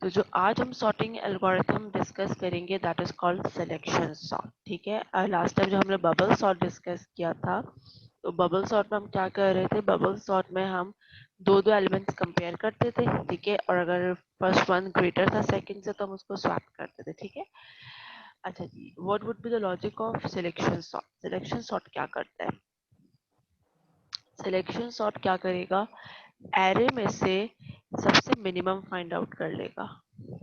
तो जो आज हम सॉर्टिंग एल्गोरिथम डिस्कस करेंगे that is called selection sort. ठीक है, लास्ट टाइम जो हमने बबल सॉर्ट डिस्कस किया था, तो बबल सॉर्ट में हम क्या कर रहे थे, बबल सॉर्ट में हम दो दो एलिमेंट्स कंपेयर करते थे। ठीक है, और अगर फर्स्ट वन ग्रेटर था सेकंड से तो हम उसको स्वैप करते थे। ठीक है, अच्छा जी, what would be the logic of selection sort? Selection sort क्या करता है? सिलेक्शन सॉर्ट क्या करेगा, एरे में से सबसे मिनिमम फाइंड आउट कर लेगा।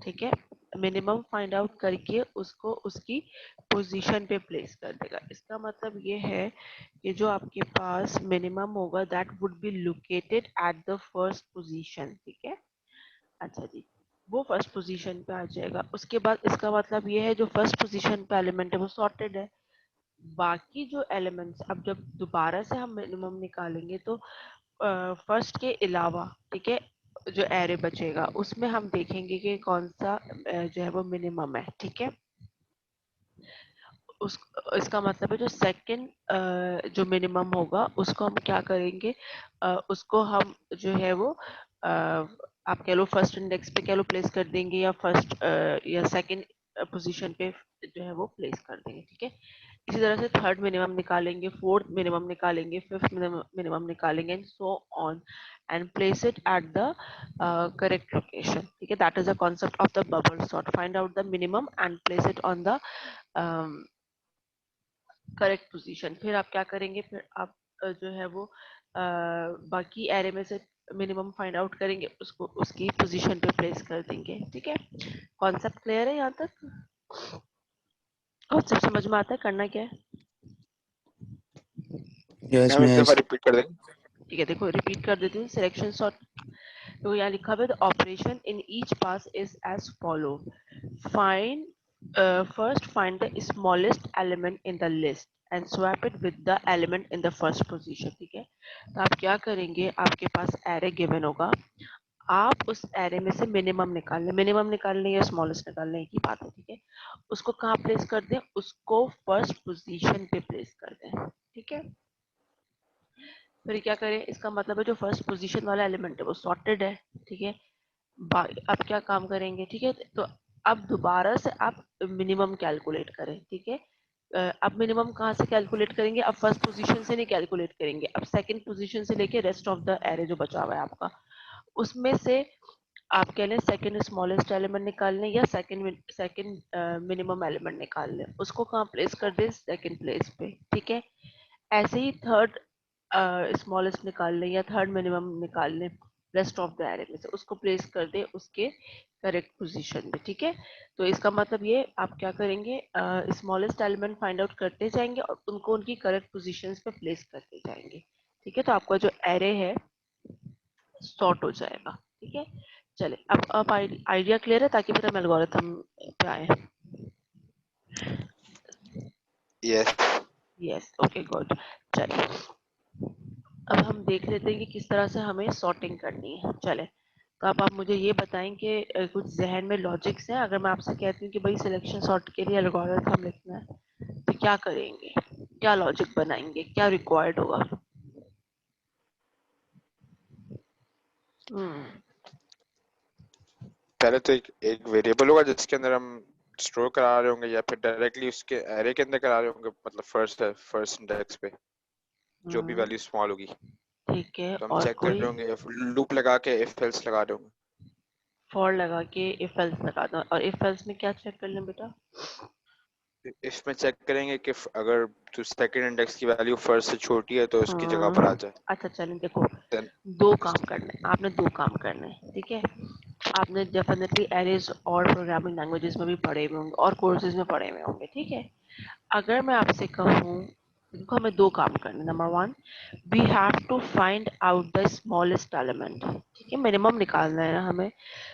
ठीक है, मिनिमम फाइंड आउट करके उसको उसकी पोजीशन पे प्लेस कर देगा। इसका मतलब ये है कि जो आपके पास मिनिमम होगा that would be located at the first position. ठीक है, अच्छा जी, वो फर्स्ट पोजीशन पे आ जाएगा। उसके बाद इसका मतलब ये है जो फर्स्ट पोजीशन पे एलिमेंट है वो सॉर्टेड है। बाकी जो एलिमेंट्स अब जब दोबारा से हम मिनिमम निकालेंगे तो फर्स्ट के अलावा, ठीक है, जो एरे बचेगा उसमें हम देखेंगे कि कौन सा जो है वो मिनिमम है। ठीक है, उस इसका मतलब है जो सेकंड जो मिनिमम होगा उसको हम क्या करेंगे, उसको हम जो है वो आप कह लो फर्स्ट इंडेक्स पे कह लो प्लेस कर देंगे, या फर्स्ट या सेकंड पोजीशन पे जो है वो प्लेस कर देंगे। ठीक है, इसी तरह से थर्ड मिनिमम निकालेंगे, फोर्थ मिनिमम निकालेंगे, फिफ्थ मिनिमम निकालेंगे and so on, and place it at the correct location. ठीक है, that is the concept of the bubble sort, find out the minimum and place it on the correct position. फिर आप क्या करेंगे, फिर आप जो है वो बाकी एरे में से मिनिमम फाइंड आउट करेंगे, उसको उसकी पोजीशन पे प्लेस कर देंगे। ठीक है, कॉन्सेप्ट क्लियर है यहाँ तक? कॉन्सेप्ट समझ में आता है, करना क्या है? यस मैम एक मिस। दफा रिपीट कर दें। ठीक है, देखो रिपीट कर देती हूँ। सिलेक्शन सॉर्ट, तो यहाँ लिखा हुआ है operation in each pass is as follow, find first find the smallest element in the list and swap it with the element in the first position। ठीक है, तो आप क्या करेंगे, आपके पास एरे गिवन होगा, आप उस एरे में से मिनिमम निकालने या स्मॉलेस्ट निकालने, एक ही बात है। ठीक है, उसको कहाँ प्लेस कर दें, उसको फर्स्ट पोजीशन पे प्लेस कर दें। ठीक है, फिर क्या करें, इसका मतलब है जो फर्स्ट पोजीशन वाला एलिमेंट है वो सॉर्टेड है। ठीक है, अब क्या काम करेंगे, ठीक है, तो अब दोबारा से आप मिनिमम कैलकुलेट करें। ठीक है, अब मिनिमम कहाँ से कैलकुलेट करेंगे, अब फर्स्ट पोजीशन से नहीं कैलकुलेट करेंगे, अब सेकंड पोजीशन से लेके रेस्ट ऑफ द एरे जो बचा हुआ है आपका, उसमें से आप कह लें सेकंड स्मॉलेस्ट एलिमेंट निकाल लें या सेकंड मिनिमम एलिमेंट निकाल लें, उसको कहाँ प्लेस कर दें, सेकंड प्लेस पे। ठीक है, ऐसे ही थर्ड स्मॉलेस्ट निकाल लें या थर्ड मिनिमम निकाल लें रेस्ट ऑफ द एरे में से, उसको प्लेस कर दे उसके करेक्ट पोजीशन पे। ठीक है, तो इसका मतलब ये आप क्या करेंगे, स्मॉलेस्ट एलिमेंट फाइंड आउट करते जाएंगे और उनको उनकी करेक्ट पोजीशंस पे प्लेस करते जाएंगे। ठीक है, तो आपका जो एरे है सॉर्ट हो जाएगा। ठीक है, चले अब आइडिया क्लियर है, ताकि फिर हम एल्गोरिथम पे आए। Yes yes, okay good. चलिए अब हम देख लेते हैं कि किस तरह से हमें सॉर्टिंग करनी है। चले, तो अब आप मुझे ये बताएं कि कुछ जहन में लॉजिक्स हैं। अगर मैं आपसे कहती हूँ कि भाई सिलेक्शन सॉर्ट के लिए एल्गोरिथम लिखना है, तो क्या करेंगे, क्या लॉजिक बनाएंगे, क्या रिक्वायर्ड होगा? पहले तो एक वेरिएबल होगा जिसके अंदर हम स्टोर करा रहे होंगे, या फिर डायरेक्टली उसके एरे के अंदर करा रहे होंगे, मतलब फर्स्ट इंडेक्स पे जो भी वैल्यू स्मॉल होगी। ठीक है, तो हम और चेक कर कोई रहे होंगे, लूप लगा के इफ एल्स लगा रहे होंगे। फॉर लगा के इफ एल्स लगा दो, और इफ एल्स में क्या चेक कर लें बेटा? इसमें चेक करेंगे कि अगर जो सेकंड इंडेक्स की वैल्यू फर्स्ट से छोटी है तो उसकी जगह पर आ जाए। अच्छा चलें, देखो देन दो काम करने हैं, आपने दो काम करने हैं। ठीक है, आपने डेफिनेटली एरेज और प्रोग्रामिंग लैंग्वेजेस में भी पढ़े हुए होंगे और कोर्सेज में पढ़े हुए होंगे। ठीक है, अगर मैं आपसे कहूँ, देखो हमें दो काम करने, number one we have to find out the smallest element. ठीक है, मिनिमम निकालना है ना हमें,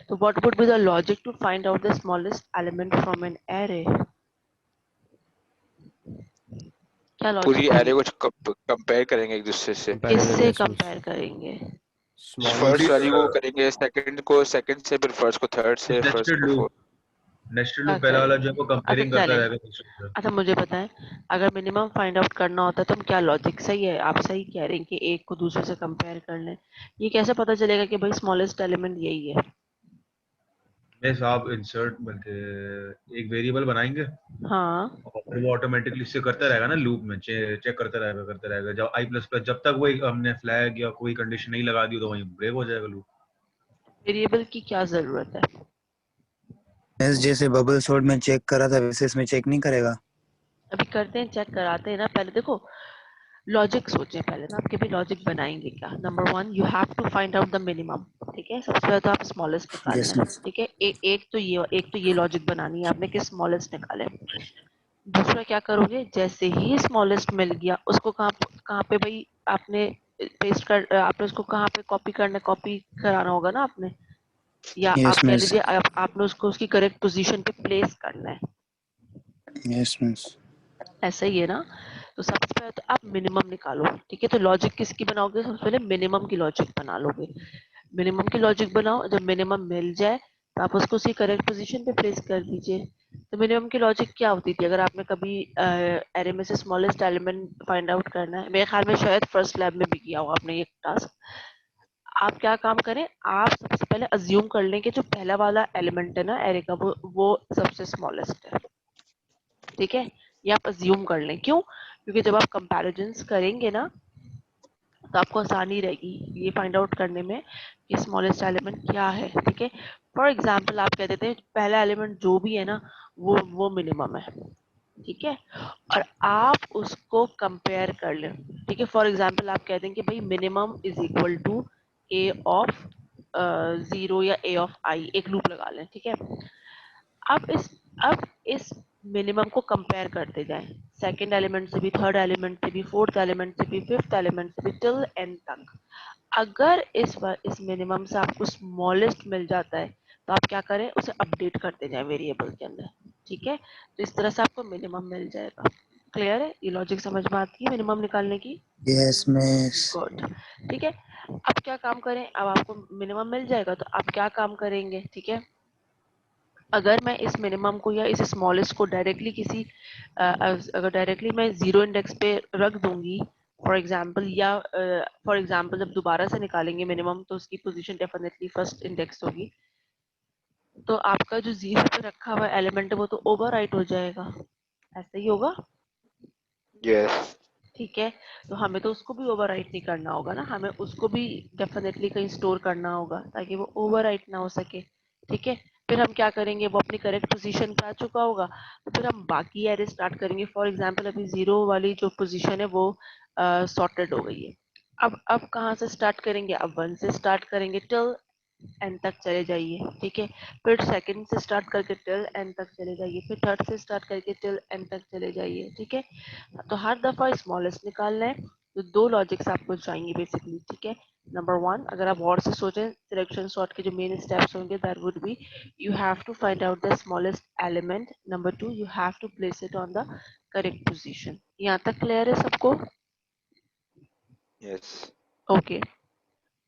तो what would be the logic to find out the smallest element from an array? क्या पूरी लॉजिक होगी? एरे को कंपेयर करेंगे एक दूसरे से। कंपैरिजन, किससे यस मिस। कंपेयर करेंगे? First smallest. वैल्यू को करेंगे सेकंड को सेकंड से, फिर फर्स्ट को थर्ड से, फर्स्ट नेस्टेड को लूप फोर्थ। नेस्टेड क्या लूप पहला वाला जो है करेंगे? वो अच्छा कंपेयरिंग करता चलें, रहेगा दूसरे से। अच्छा मुझे बताएं, अगर मिनिमम फाइंड आउट करना होता है तो हम क्या लॉजिक, सही है आप सही कह रहे हैं कि एक को दूसरे से कंपेयर कर लें, ये कैसे पता चलेगा कि भाई स्मॉलेस्ट एलिमेंट यही है? मैं साहब इंसर्ट बल्कि एक वेरिएबल बनाएंगे हाँ और फिर वो ऑटोमेटिकली इससे करता रहेगा ना, लूप में चेक करता रहेगा जब आई प्लस प्लस, जब तक वो हमने फ्लैग या कोई कंडीशन नहीं लगा दी तो वहीं ब्रेक हो जाएगा लूप। वेरिएबल की क्या जरूरत है? जैसे बबल सॉर्ट में चेक करा था वैसे इसमें चेक नहीं करेगा? अभी करते हैं, चेक कराते हैं ना। पहले देखो लॉजिक सोचें पहले ना, आपके भी लॉजिक बनाएंगे क्या। Number one, you have to find out the minimum. ठीक है, सबसे पहले तो आप स्मॉलेस्ट यस निकालना है। मिस। ठीक है, एक तो ये लॉजिक बनानी है आपने कि स्मॉलेस्ट निकाले। दूसरा क्या करोगे, जैसे ही स्मॉलेस्ट मिल गया उसको कहाँ पे भाई आपने पेस्ट कर, आपने उसको कहाँ पे कॉपी करना, कॉपी कराना होगा ना आपने, या आप यस कह मिस। लीजिए आपने उसको उसकी करेक्ट पोजीशन पे प्लेस करना है। Yes miss. ऐसा ही है ना। तो सबसे पहले तो आप मिनिमम निकालो। ठीक है, तो लॉजिक किसकी बनाओगे, सबसे पहले मिनिमम की लॉजिक बना लोगे। मिनिमम की लॉजिक बनाओ, जब मिनिमम मिल जाए तो आप उसको उसी करेक्ट पोजीशन पे प्लेस कर दीजिए। तो मिनिमम की लॉजिक क्या होती थी, अगर आपने कभी एरे में से स्मॉलेस्ट एलिमेंट फाइंड आउट करना है, मेरे ख्याल में शायद फर्स्ट लैब में भी किया हो आपने ये टास्क। आप क्या काम करें, आप सबसे पहले अज्यूम कर लें कि जो पहला वाला एलिमेंट है ना एरे का, वो सबसे स्मॉलेस्ट है। ठीक है, ये आप अज्यूम कर लें। क्यों? क्योंकि जब आप कंपैरिजंस करेंगे ना तो आपको आसानी रहेगी ये फाइंड आउट करने में कि स्मॉलेस्ट एलिमेंट क्या है। ठीक है, फॉर एग्जांपल आप कह देते हैं पहला एलिमेंट जो भी है ना वो मिनिमम है। ठीक है, और आप उसको कंपेयर कर लें। ठीक है, फॉर एग्जांपल आप कह दें कि भाई minimum is equal to a of 0 या ए ऑफ आई, एक लूप लगा लें। ठीक है, अब इस मिनिमम को कंपेयर करते जाएं, सेकंड एलिमेंट से भी, थर्ड एलिमेंट से भी, फोर्थ एलिमेंट से भी, फिफ्थ एलिमेंट से भी, टिल एन तक। अगर इस मिनिमम से आपको स्मॉलेस्ट मिल जाता है तो आप क्या करें, उसे अपडेट करते जाएं वेरिएबल के अंदर। ठीक है, तो इस तरह से आपको मिनिमम मिल जाएगा। क्लियर है, ये लॉजिक समझ में आती है मिनिमम निकालने की? Yes miss. गुड। ठीक है, अब क्या काम करें, अब आपको मिनिमम मिल जाएगा तो आप क्या काम करेंगे। ठीक है, अगर मैं इस मिनिमम को या इस स्मॉलेस्ट को डायरेक्टली किसी अगर डायरेक्टली मैं जीरो इंडेक्स पे रख दूंगी फॉर एग्जांपल, या फॉर एग्जांपल जब दोबारा से निकालेंगे मिनिमम तो उसकी पोजीशन डेफिनेटली फर्स्ट इंडेक्स होगी, तो आपका जो जीरो पे रखा हुआ एलिमेंट है वो तो ओवरराइट हो जाएगा। ऐसा ही होगा। यस। ठीक है, तो हमें तो उसको भी ओवरराइट नहीं करना होगा ना, हमें उसको भी डेफिनेटली कहीं स्टोर करना होगा ताकि वो ओवरराइट ना हो सके। ठीक है, फिर हम क्या करेंगे, वो अपनी करेक्ट पोजीशन पे आ चुका होगा तो फिर हम बाकी एरे स्टार्ट करेंगे। फॉर एग्जांपल अभी जीरो वाली जो पोजीशन है वो सॉर्टेड हो गई है। अब कहाँ से स्टार्ट करेंगे, अब वन से स्टार्ट करेंगे टिल एन तक चले जाइए। ठीक है, फिर सेकंड से स्टार्ट करके टिल एन तक चले जाइए, फिर थर्ड से स्टार्ट करके टिल एन तक चले जाइए। ठीक है, तो हर दफा स्मॉलेस्ट निकालना है। तो दो लॉजिक्स आपको चाहिए बेसिकली। ठीक है, नंबर वन, अगर आप और से सोचें सिलेक्शन सॉर्ट के जो मेन स्टेप्स होंगे, that would be you have to find out the smallest element. Number two, you have to place it on the correct position. यहाँ तक क्लियर है सबको? यस। ओके,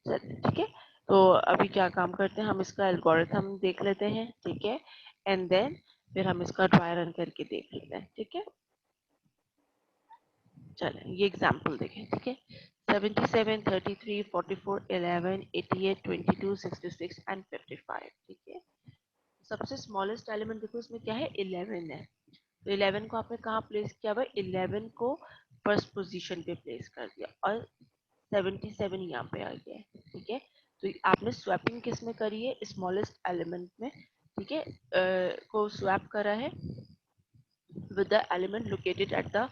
चलिए ठीक है। तो अभी क्या काम करते हैं, हम इसका एल्गोरिथम देख लेते हैं। ठीक है, एंड देन फिर हम इसका ट्राई रन करके देख लेते हैं। ठीक है, चलें ये एग्जांपल देखें। ठीक है, 77, 33, 44, 11, 88, 22, 66 एंड 55। ठीक है, सबसे स्मॉलेस्ट एलिमेंट देखो इसमें क्या है, 11 है। तो 11 को आपने कहाँ प्लेस किया हुआ है, 11 को फर्स्ट पोजीशन पे प्लेस कर दिया और 77 यहाँ पे आ गया है। ठीक है, तो आपने स्वैपिंग किस में करी है, स्मॉलेस्ट एलिमेंट में। ठीक है, को स्वैप करा है with the element located at the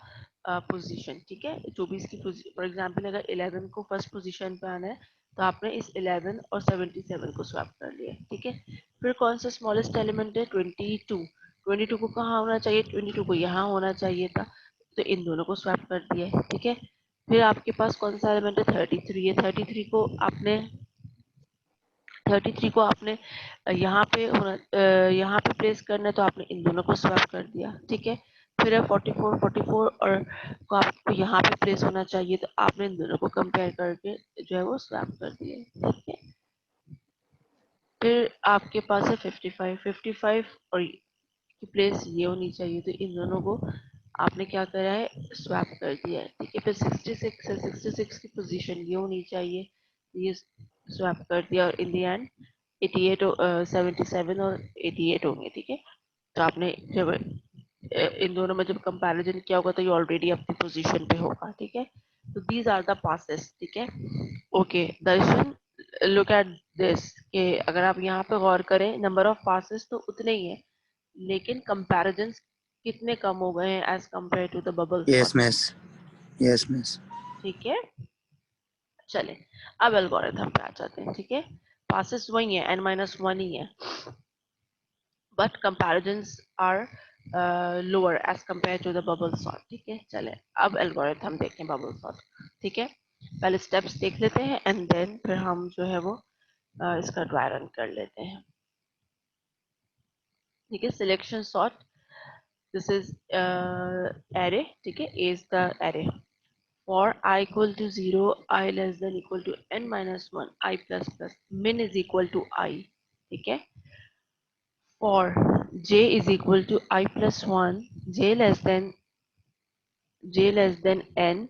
position. ठीक है, जो भी इसकी फॉर एग्जांपल अगर 11 को फर्स्ट पोजीशन पे आना है तो आपने इस 11 और 77 को स्वैप कर लिया। ठीक है, फिर कौन सा स्मॉलेस्ट एलिमेंट है, 22। 22 को कहाँ होना चाहिए, 22 को यहाँ होना चाहिए था, तो इन दोनों को स्वैप कर दिया है। ठीक है, फिर आपके पास कौन सा एलिमेंट है, 33 है। 33 को आपने यहाँ पे प्लेस करना है तो आपने इन दोनों को स्वैप कर दिया। ठीक है, फिर है 44 और को आपको यहाँ पे प्लेस होना चाहिए तो आपने इन दोनों को कंपेयर करके जो है वो स्वैप कर दिया। ठीक है, फिर आपके पास है 55 और की प्लेस ये होनी चाहिए तो इन दोनों को आपने क्या करा है, स्वैप कर दिया है। ठीक है, फिर 66 है, 66 की पोजीशन ये होनी चाहिए, ये स्वैप कर दिया और इन द एंड 88 77 और 88 होंगे, ठीक है। तो आपने जब इन दोनों में जब कंपैरिजन किया होगा तो ये ऑलरेडी अपनी पोजीशन पे होगा, ठीक है। तो दीज आर द पासेस, ठीक है। Okay Darshan, look at this कि अगर आप यहाँ पे गौर करें नंबर ऑफ पासेस तो उतने ही है, लेकिन कंपैरिजंस कितने कम हो गए हैं as compare to the bubble yes sort, miss, yes miss. ठीक है। चले अब एल्गोरिथम पे आ जाते हैं, ठीक है। पासेस वही है, n-1 ही है, but comparisons are lower as compare to the bubble sort, ठीक है। चले अब एल्गोरिथम देखें बबल सॉर्ट, ठीक है। पहले स्टेप्स देख लेते हैं एंड देन फिर हम जो है वो इसका ड्राई रन कर लेते हैं, ठीक है। Selection sort, this is array, ठीक है। A is the array for I equal to 0, I less than equal to n minus 1, I plus plus, min is equal to I, ठीक है। For j is equal to I plus 1, j less than n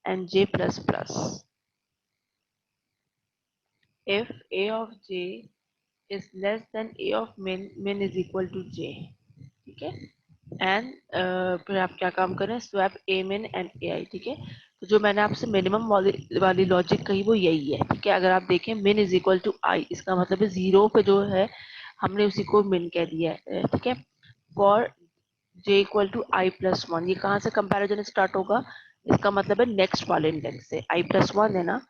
and j plus plus. If a of j is less than a of min, min is equal to j, ठीक है। And फिर आप क्या काम करें, swap ए मिन and ए आई, ठीक है। तो जो मैंने आपसे मिनिमम वाली लॉजिक कही वो यही है, ठीक है। अगर आप देखें मिन इज इक्वल टू आई, इसका मतलब है 0 पे जो है हमने उसी को मिन कह दिया है, ठीक है। For j equal to i plus 1, ये कहाँ से कंपैरिजन स्टार्ट होगा, इसका मतलब है नेक्स्ट वाले इंडेक्स से, आई प्लस 1 है ना,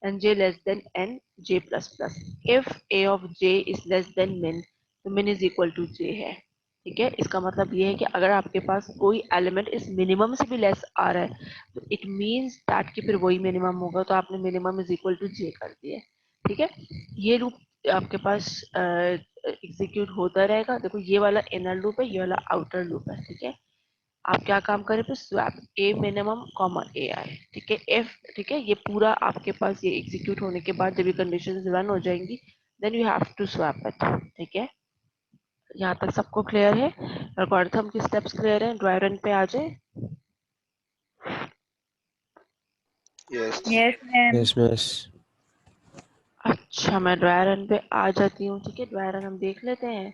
and j less than n j plus plus. If a of j is less than min, तो मिन इज इक्वल टू जे है, ठीक है। इसका मतलब ये है कि अगर आपके पास कोई एलिमेंट इस मिनिमम से भी लेस आ रहा है तो इट मींस दैट कि फिर वही मिनिमम होगा, तो आपने मिनिमम इज इक्वल टू जे कर दिया, ठीक है। ये लूप आपके पास एग्जीक्यूट होता रहेगा। देखो ये वाला इनर लूप है, ये वाला आउटर लूप है, ठीक है। आप क्या काम करें फिर, स्वैप ए मिनिमम कॉमा ए आई, ठीक है। इफ, ठीक है, ये पूरा आपके पास ये एग्जीक्यूट होने के बाद जब ये कंडीशन रन हो जाएंगी then you have to swap it, ठीक है। यहाँ तक सबको क्लियर है, एल्गोरिथम की स्टेप्स क्लियर है, ड्राई रन पे आ जाए। Yes Yes, ma'am. Yes miss. अच्छा मैं ड्राई रन पे आ जाती हूँ, ठीक है। ड्राई रन हम देख लेते हैं।